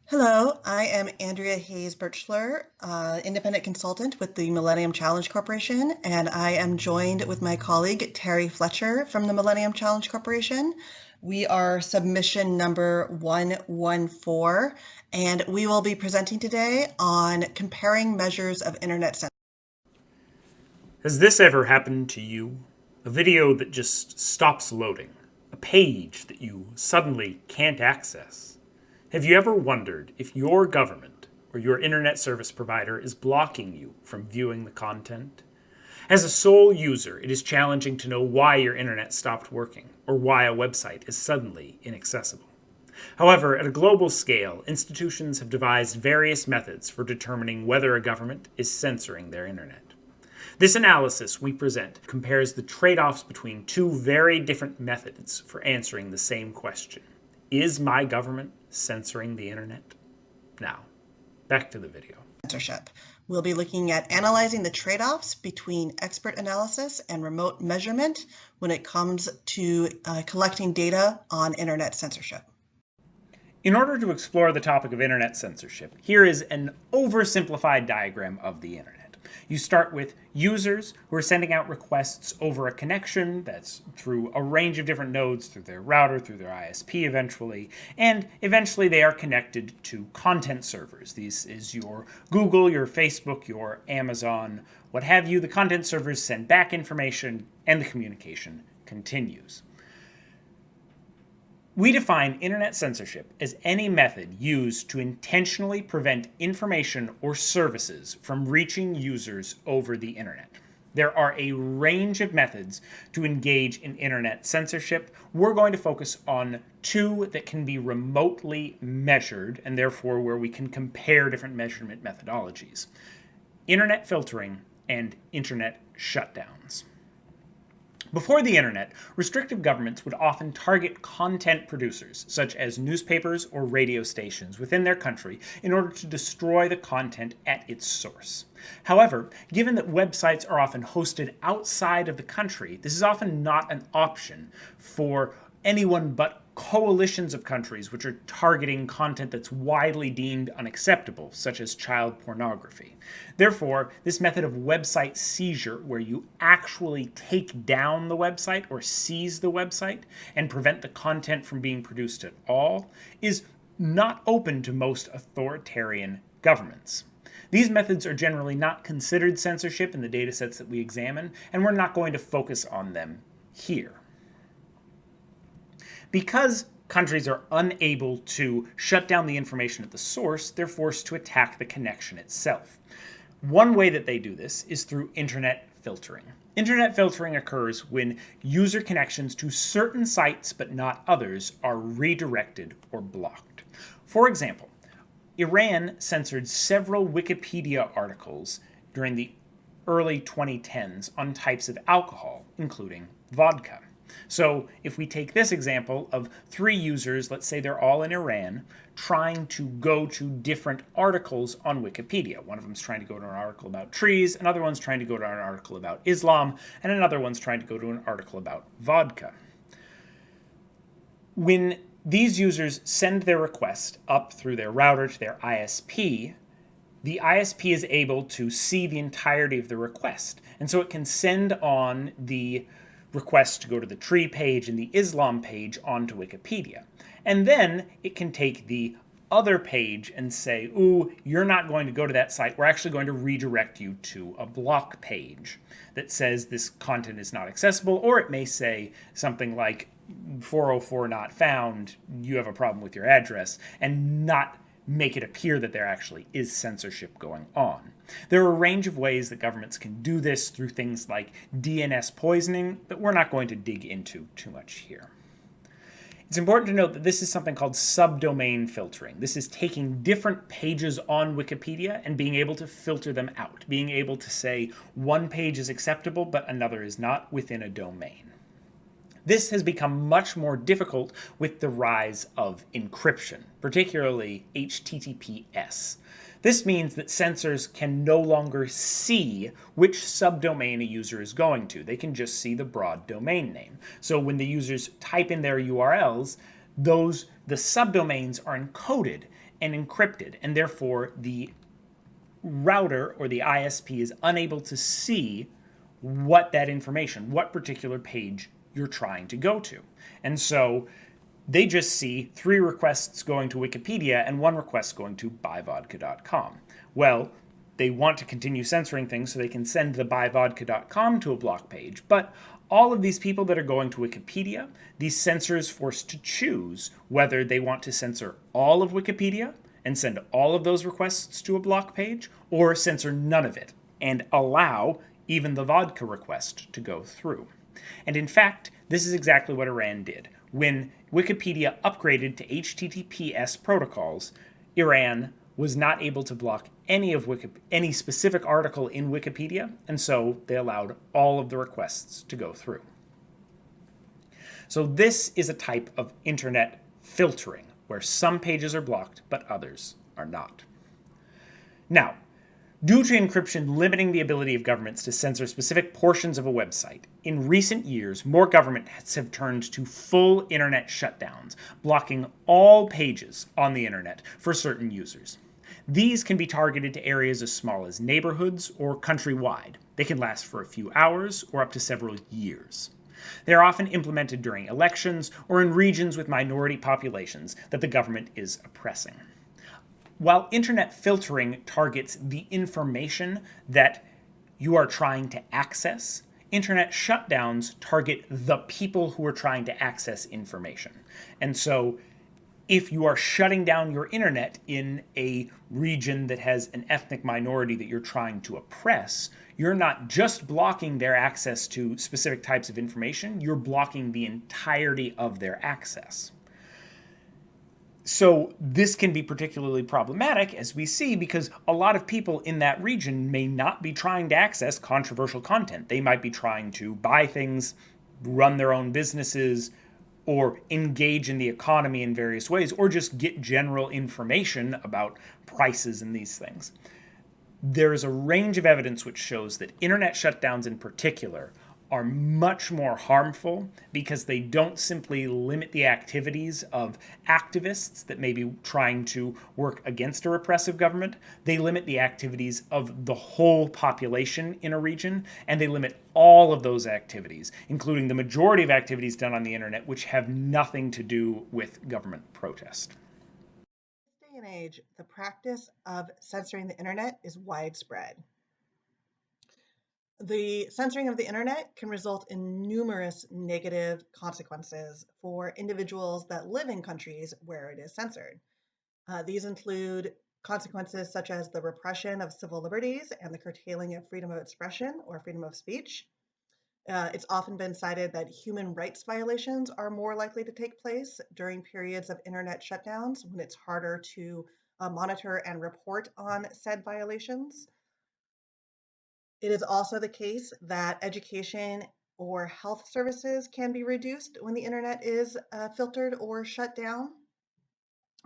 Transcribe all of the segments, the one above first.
Hello, I am Andria Hayes-Birchler, independent consultant with the Millennium Challenge Corporation, and I am joined with my colleague Terry Fletcher from the Millennium Challenge Corporation. We are submission number 114, and we will be presenting today on comparing measures of internet censorship. Has this ever happened to you? A video that just stops loading, a page that you suddenly can't access. Have you ever wondered if your government or your internet service provider is blocking you from viewing the content? As a sole user, it is challenging to know why your internet stopped working or why a website is suddenly inaccessible. However, at a global scale, institutions have devised various methods for determining whether a government is censoring their internet. This analysis we present compares the trade-offs between two very different methods for answering the same question. Is my government censoring the internet? Now, back to the video. We'll be looking at analyzing the trade-offs between expert analysis and remote measurement when it comes to collecting data on internet censorship. In order to explore the topic of internet censorship, here is an oversimplified diagram of the internet. You start with users who are sending out requests over a connection that's through a range of different nodes, through their router, through their ISP eventually, and eventually they are connected to content servers. This is your Google, your Facebook, your Amazon, what have you. The content servers send back information and the communication continues. We define internet censorship as any method used to intentionally prevent information or services from reaching users over the internet. There are a range of methods to engage in internet censorship. We're going to focus on two that can be remotely measured, and therefore where we can compare different measurement methodologies: internet filtering and internet shutdowns. Before the internet, restrictive governments would often target content producers, such as newspapers or radio stations within their country, in order to destroy the content at its source. However, given that websites are often hosted outside of the country, this is often not an option for anyone but coalitions of countries which are targeting content that's widely deemed unacceptable, such as child pornography. Therefore, this method of website seizure, where you actually take down the website or seize the website and prevent the content from being produced at all, is not open to most authoritarian governments. These methods are generally not considered censorship in the datasets that we examine, and we're not going to focus on them here. Because countries are unable to shut down the information at the source, they're forced to attack the connection itself. One way that they do this is through internet filtering. Internet filtering occurs when user connections to certain sites but not others are redirected or blocked. For example, Iran censored several Wikipedia articles during the early 2010s on types of alcohol, including vodka. So if we take this example of three users, let's say they're all in Iran, trying to go to different articles on Wikipedia. One of them's trying to go to an article about trees, another one's trying to go to an article about Islam, and another one's trying to go to an article about vodka. When these users send their request up through their router to their ISP, the ISP is able to see the entirety of the request. And so it can send on the request to go to the tree page and the Islam page onto Wikipedia. And then it can take the other page and say, ooh, you're not going to go to that site. We're actually going to redirect you to a block page that says this content is not accessible, or it may say something like 404 not found, you have a problem with your address, and not make it appear that there actually is censorship going on. There are a range of ways that governments can do this through things like DNS poisoning that we're not going to dig into too much here. It's important to note that this is something called subdomain filtering. This is taking different pages on Wikipedia and being able to filter them out, being able to say one page is acceptable but another is not within a domain. This has become much more difficult with the rise of encryption, particularly HTTPS. This means that censors can no longer see which subdomain a user is going to. They can just see the broad domain name. So when the users type in their URLs, those the subdomains are encoded and encrypted, and therefore the router or the ISP is unable to see what that information, what particular page you're trying to go to. And so they just see 3 requests going to Wikipedia and 1 request going to buyvodka.com. Well, they want to continue censoring things so they can send the buyvodka.com to a block page, but all of these people that are going to Wikipedia, these censors forced to choose whether they want to censor all of Wikipedia and send all of those requests to a block page, or censor none of it and allow even the vodka request to go through. And in fact, this is exactly what Iran did. When Wikipedia upgraded to HTTPS protocols, Iran was not able to block any specific article in Wikipedia, and so they allowed all of the requests to go through. So this is a type of internet filtering, where some pages are blocked but others are not. Now, due to encryption limiting the ability of governments to censor specific portions of a website, in recent years, more governments have turned to full internet shutdowns, blocking all pages on the internet for certain users. These can be targeted to areas as small as neighborhoods or countrywide. They can last for a few hours or up to several years. They are often implemented during elections or in regions with minority populations that the government is oppressing. While internet filtering targets the information that you are trying to access, internet shutdowns target the people who are trying to access information. And so if you are shutting down your internet in a region that has an ethnic minority that you're trying to oppress, you're not just blocking their access to specific types of information, you're blocking the entirety of their access. So this can be particularly problematic, as we see, because a lot of people in that region may not be trying to access controversial content. They might be trying to buy things, run their own businesses, or engage in the economy in various ways, or just get general information about prices and these things. There is a range of evidence which shows that internet shutdowns in particular are much more harmful because they don't simply limit the activities of activists that may be trying to work against a repressive government. They limit the activities of the whole population in a region, and they limit all of those activities, including the majority of activities done on the internet which have nothing to do with government protest. In this day and age, the practice of censoring the internet is widespread. The censoring of the internet can result in numerous negative consequences for individuals that live in countries where it is censored. These include consequences such as the repression of civil liberties and the curtailing of freedom of expression or freedom of speech. It's often been cited that human rights violations are more likely to take place during periods of internet shutdowns when it's harder to monitor and report on said violations. It is also the case that education or health services can be reduced when the internet is filtered or shut down.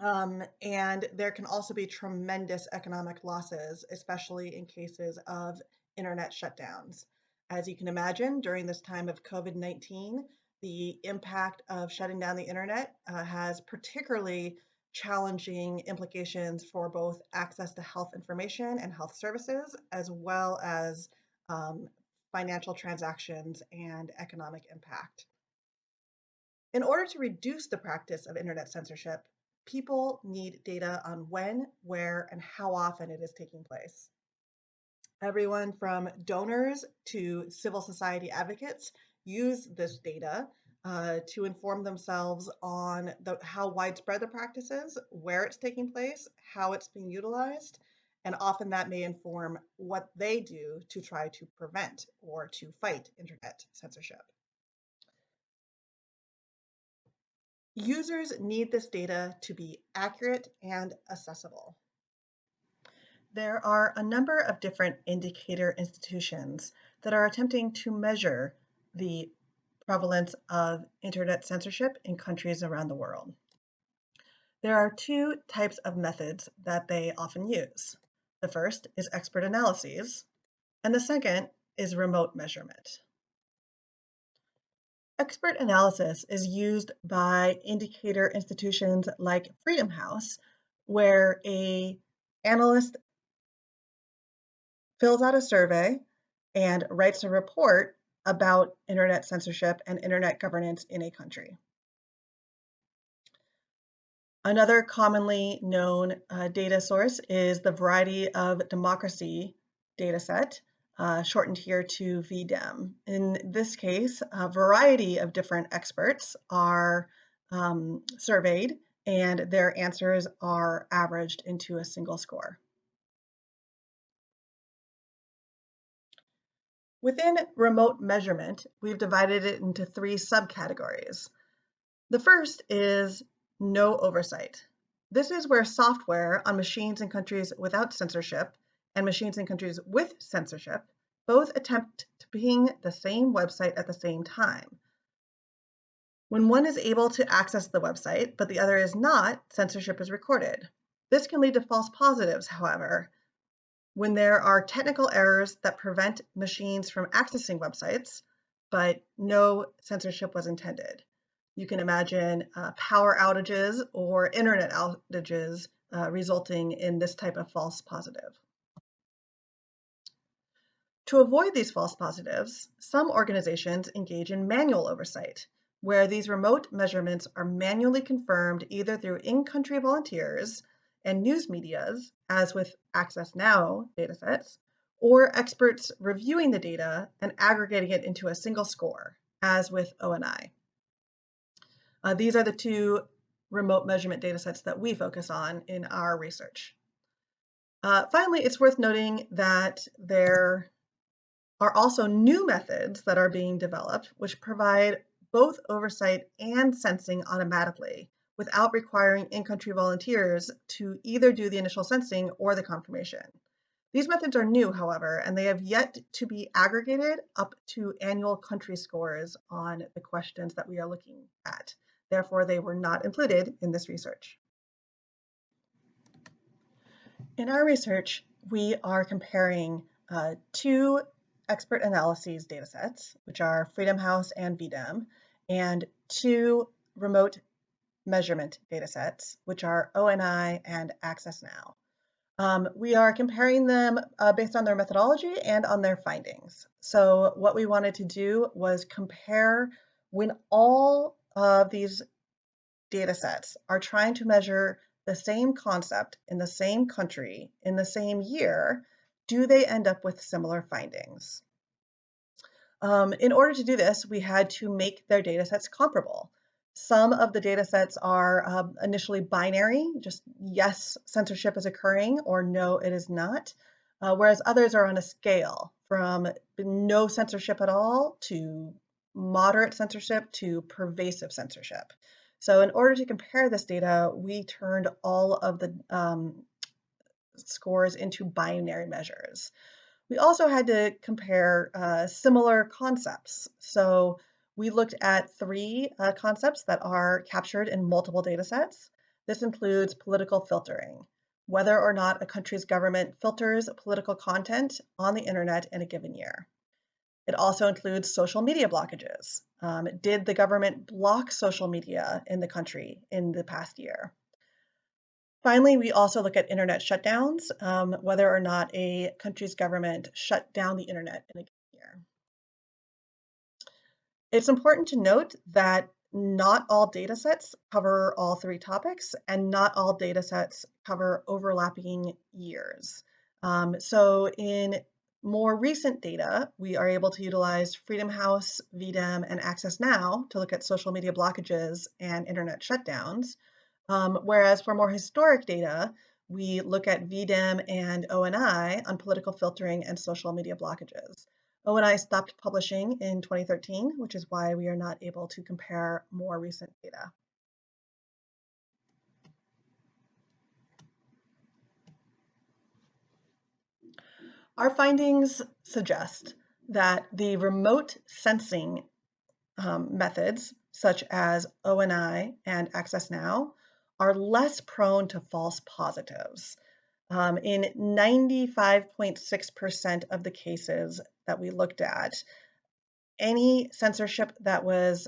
And there can also be tremendous economic losses, especially in cases of internet shutdowns. As you can imagine, during this time of COVID-19, the impact of shutting down the internet has particularly challenging implications for both access to health information and health services, as well as um, financial transactions and economic impact. In order to reduce the practice of internet censorship, people need data on when, where, and how often it is taking place. Everyone from donors to civil society advocates use this data to inform themselves on how widespread the practice is, where it's taking place, how it's being utilized, and often that may inform what they do to try to prevent or to fight internet censorship. Users need this data to be accurate and accessible. There are a number of different indicator institutions that are attempting to measure the prevalence of internet censorship in countries around the world. There are 2 types of methods that they often use. The first is expert analyses, and the second is remote measurement. Expert analysis is used by indicator institutions like Freedom House, where a analyst fills out a survey and writes a report about internet censorship and internet governance in a country. Another commonly known data source is the Variety of Democracy dataset, shortened here to V-Dem. In this case, a variety of different experts are surveyed and their answers are averaged into a single score. Within remote measurement, we've divided it into three subcategories. The first is no oversight. This is where software on machines in countries without censorship and machines in countries with censorship both attempt to ping the same website at the same time. When one is able to access the website, but the other is not, censorship is recorded. This can lead to false positives, however, when there are technical errors that prevent machines from accessing websites, but no censorship was intended. You can imagine power outages or internet outages resulting in this type of false positive. To avoid these false positives, some organizations engage in manual oversight, where these remote measurements are manually confirmed either through in-country volunteers and news medias, as with Access Now datasets, or experts reviewing the data and aggregating it into a single score, as with ONI. These are the two remote measurement datasets that we focus on in our research. Finally, it's worth noting that there are also new methods that are being developed which provide both oversight and sensing automatically without requiring in-country volunteers to either do the initial sensing or the confirmation. These methods are new, however, and they have yet to be aggregated up to annual country scores on the questions that we are looking at. Therefore, they were not included in this research. In our research, we are comparing two expert analyses datasets, which are Freedom House and V-Dem, and two remote measurement datasets, which are ONI and Access Now. We are comparing them based on their methodology and on their findings. So what we wanted to do was compare when all of these data sets are trying to measure the same concept in the same country in the same year, do they end up with similar findings? In order to do this, we had to make their data sets comparable. Some of the data sets are initially binary, just yes, censorship is occurring, or no, it is not, whereas others are on a scale from no censorship at all to moderate censorship to pervasive censorship. So in order to compare this data, we turned all of the scores into binary measures. We also had to compare similar concepts. So we looked at three concepts that are captured in multiple data sets. This includes political filtering, whether or not a country's government filters political content on the internet in a given year. It also includes social media blockages. Did the government block social media in the country in the past year? Finally, we also look at internet shutdowns, whether or not a country's government shut down the internet in a given year. It's important to note that not all data sets cover all three topics, and not all data sets cover overlapping years. So in more recent data, we are able to utilize Freedom House, V-Dem, and Access Now to look at social media blockages and internet shutdowns. Whereas for more historic data, we look at V-Dem and ONI on political filtering and social media blockages. ONI stopped publishing in 2013, which is why we are not able to compare more recent data. Our findings suggest that the remote sensing methods, such as ONI and Access Now, are less prone to false positives. In 95.6% of the cases that we looked at, any censorship that was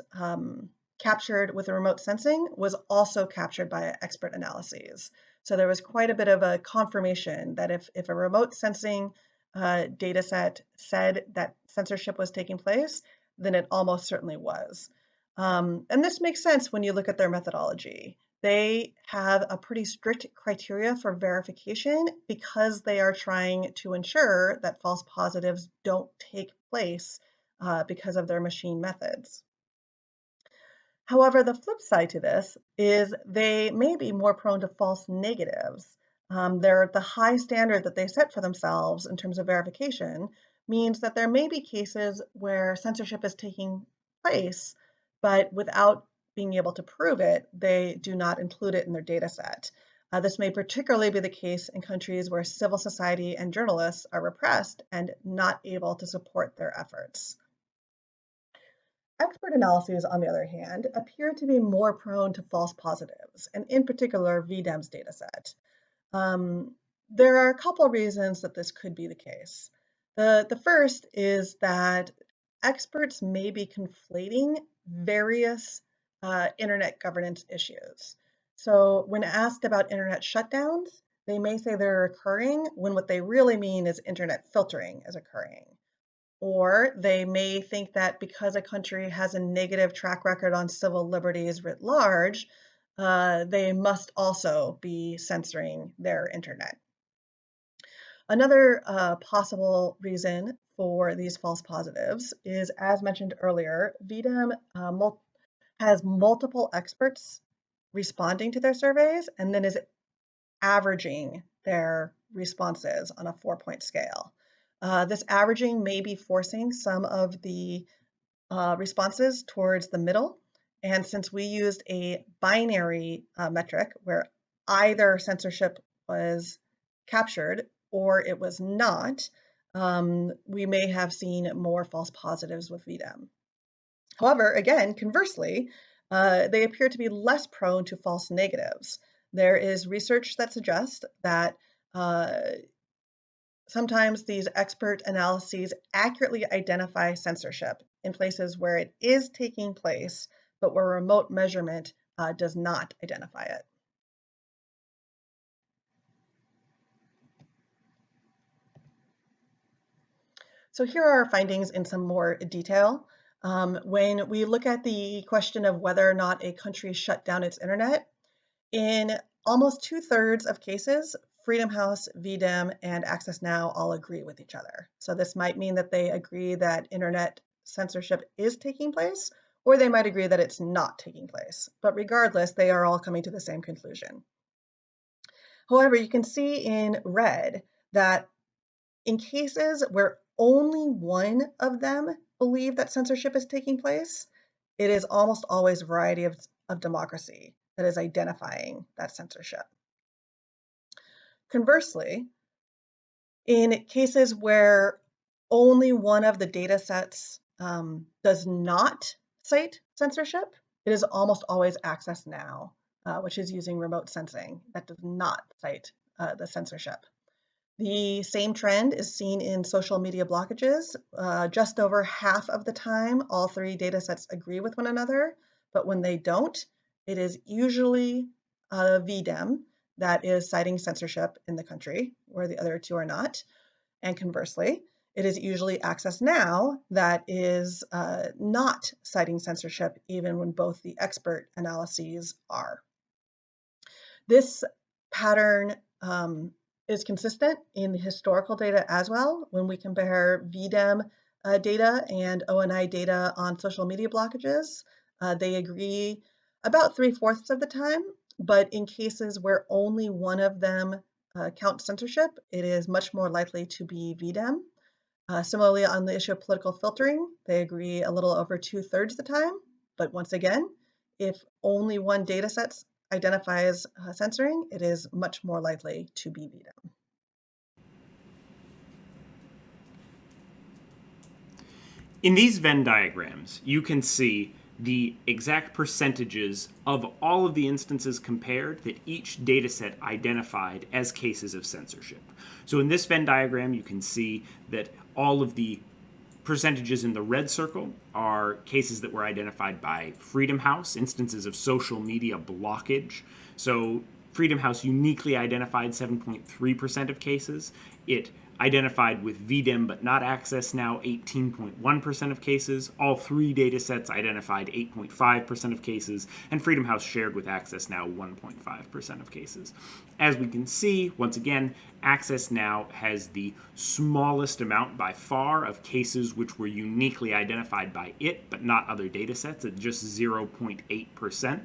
captured with a remote sensing was also captured by expert analyses. So there was quite a bit of a confirmation that if a remote sensing data set said that censorship was taking place, then it almost certainly was. And this makes sense when you look at their methodology. They have a pretty strict criteria for verification because they are trying to ensure that false positives don't take place because of their machine methods. However, the flip side to this is they may be more prone to false negatives. The high standard that they set for themselves in terms of verification means that there may be cases where censorship is taking place, but without being able to prove it, they do not include it in their data set. This may particularly be the case in countries where civil society and journalists are repressed and not able to support their efforts. Expert analyses, on the other hand, appear to be more prone to false positives, and in particular, V-Dem's dataset. There are a couple reasons that this could be the case. The first is that experts may be conflating various internet governance issues. So when asked about internet shutdowns, they may say they're occurring when what they really mean is internet filtering is occurring. Or they may think that because a country has a negative track record on civil liberties writ large, they must also be censoring their internet. Another possible reason for these false positives is, as mentioned earlier, V-Dem has multiple experts responding to their surveys and then is averaging their responses on a 4-point scale. This averaging may be forcing some of the responses towards the middle. And since we used a binary metric where either censorship was captured or it was not, we may have seen more false positives with V-Dem. However, again, conversely, they appear to be less prone to false negatives. There is research that suggests that sometimes these expert analyses accurately identify censorship in places where it is taking place, but where remote measurement does not identify it. So here are our findings in some more detail. When we look at the question of whether or not a country shut down its internet, in almost 2/3 of cases, Freedom House, V-Dem, and Access Now all agree with each other. So this might mean that they agree that internet censorship is taking place, or they might agree that it's not taking place. But regardless, they are all coming to the same conclusion. However, you can see in red that in cases where only one of them believe that censorship is taking place, it is almost always a variety of democracy that is identifying that censorship. Conversely, in cases where only one of the data sets does not cite censorship, it is almost always Access Now, which is using remote sensing that does not cite the censorship. The same trend is seen in social media blockages. Just over half of the time, all three data sets agree with one another, but when they don't, it is usually V-Dem that is citing censorship in the country, where the other two are not. And conversely, it is usually Access Now that is not citing censorship, even when both the expert analyses are. This pattern is consistent in the historical data as well. When we compare V-Dem data and ONI data on social media blockages, they agree about 3/4 of the time, but in cases where only one of them counts censorship, it is much more likely to be V-Dem. Similarly, on the issue of political filtering, they agree a little over 2/3 of the time, but once again, if only one data set identifies censoring, it is much more likely to be V-Dem. In these Venn diagrams, you can see the exact percentages of all of the instances compared that each dataset identified as cases of censorship. So in this Venn diagram, you can see that all of the percentages in the red circle are cases that were identified by Freedom House, instances of social media blockage. So Freedom House uniquely identified 7.3% of cases. It identified with V-Dem but not Access Now 18.1% of cases. All three data sets identified 8.5% of cases, and Freedom House shared with Access Now 1.5% of cases. As we can see, once again, Access Now has the smallest amount by far of cases which were uniquely identified by it but not other data sets at just 0.8%.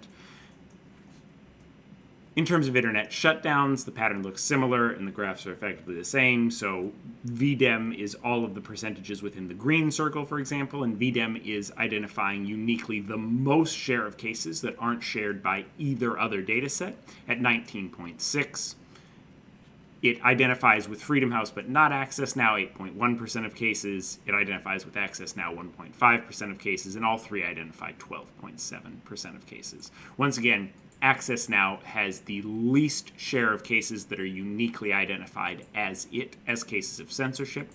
In terms of internet shutdowns, the pattern looks similar and the graphs are effectively the same. So V-Dem is all of the percentages within the green circle, for example, and V-Dem is identifying uniquely the most share of cases that aren't shared by either other data set at 19.6. It identifies with Freedom House but not Access Now 8.1% of cases. It identifies with Access Now 1.5% of cases, and all three identify 12.7% of cases. Once again, Access Now has the least share of cases that are uniquely identified as cases of censorship,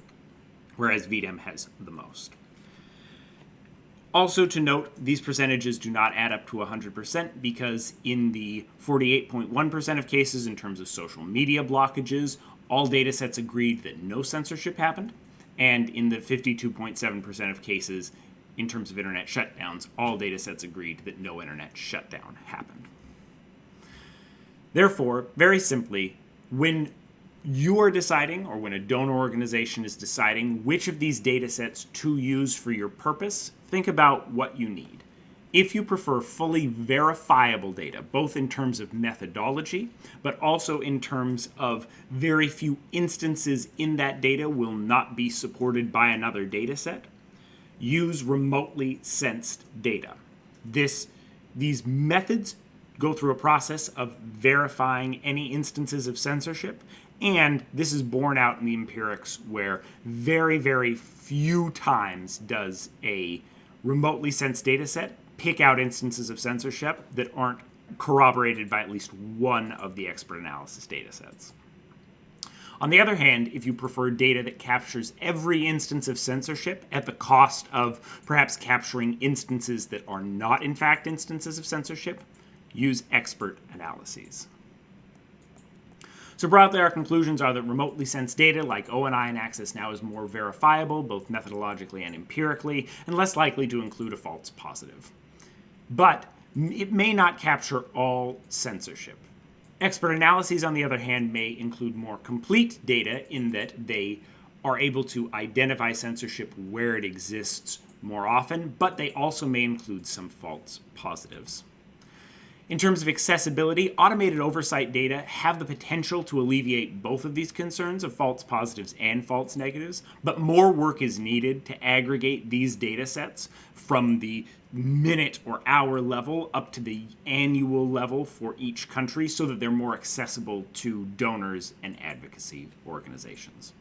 whereas V-Dem has the most. Also to note, these percentages do not add up to 100% because in the 48.1% of cases in terms of social media blockages, all data sets agreed that no censorship happened, and in the 52.7% of cases in terms of internet shutdowns, all data sets agreed that no internet shutdown happened. Therefore, very simply, when you are deciding, or when a donor organization is deciding which of these data sets to use for your purpose, think about what you need. If you prefer fully verifiable data, both in terms of methodology, but also in terms of very few instances in that data will not be supported by another data set, use remotely sensed data. These methods go through a process of verifying any instances of censorship, and this is borne out in the empirics where very, very few times does a remotely sensed data set pick out instances of censorship that aren't corroborated by at least one of the expert analysis data sets. On the other hand, if you prefer data that captures every instance of censorship at the cost of perhaps capturing instances that are not in fact instances of censorship, use expert analyses. So broadly, our conclusions are that remotely sensed data like ONI and Access Now is more verifiable, both methodologically and empirically, and less likely to include a false positive. But it may not capture all censorship. Expert analyses, on the other hand, may include more complete data in that they are able to identify censorship where it exists more often, but they also may include some false positives. In terms of accessibility, automated oversight data have the potential to alleviate both of these concerns of false positives and false negatives, but more work is needed to aggregate these data sets from the minute or hour level up to the annual level for each country so that they're more accessible to donors and advocacy organizations.